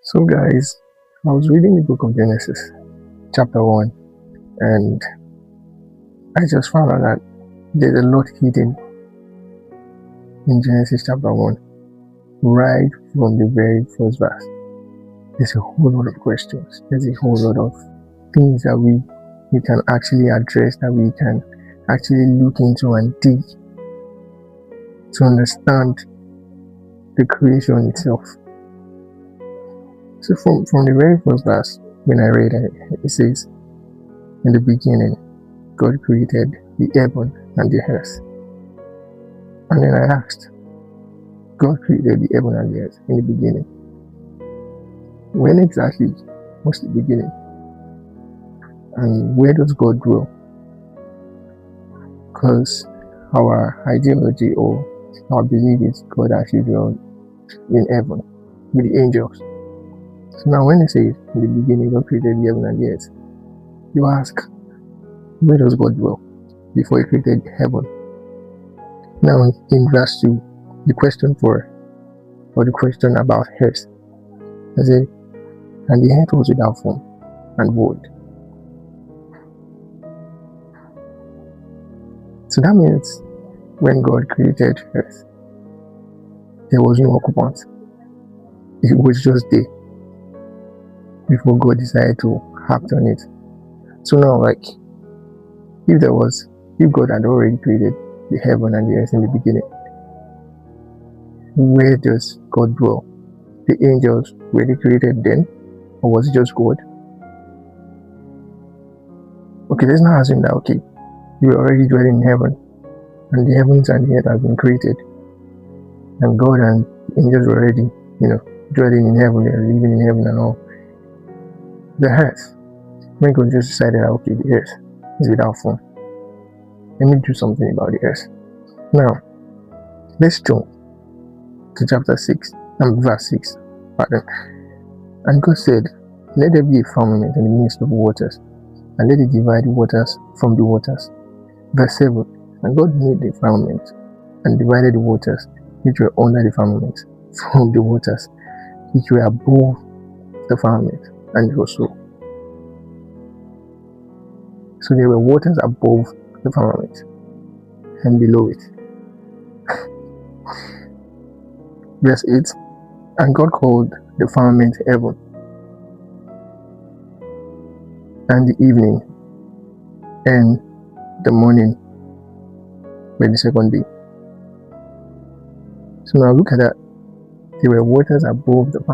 So, guys, I was reading the book of Genesis, chapter 1, and I just found out that there's a lot hidden in Genesis chapter 1, right from the very first verse. There's a whole lot of questions, there's a whole lot of things that we can actually address, that we can actually look into and dig to understand the creation itself. So from the very first verse, when I read it says, in the beginning, God created the heaven and the earth. And then I asked, God created the heaven and the earth in the beginning. When exactly was the beginning? And where does God dwell? Because our ideology or our belief is God actually dwells in heaven with the angels. So now when it says in the beginning God created the heaven and the earth, you ask, where does God dwell before he created heaven? Now in verse 2, the question about earth, I say, and the earth was without form and void. So that means when God created earth, there was no occupant. It was just there before God decided to act on it. So now, like, if God had already created the heaven and the earth in the beginning, where does God dwell? The angels, were they created then, or was it just God? Okay, let's not assume that, okay, you were already dwelling in heaven, and the heavens and the earth have been created, and God and the angels were already, dwelling in heaven, they're living in heaven and all. The earth, when God just decided that, okay, the earth is without form, let me do something about the earth. Now, let's jump to chapter 6, verse 6. Pardon. And God said, let there be a firmament in the midst of the waters, and let it divide the waters from the waters. Verse 7. And God made the firmament, and divided the waters which were under the firmament from the waters which were above the firmament. And it was so. So there were waters above the firmament and below it. Verse 8. And God called the firmament heaven, and the evening and the morning were the second day. So now look at that. There were waters above the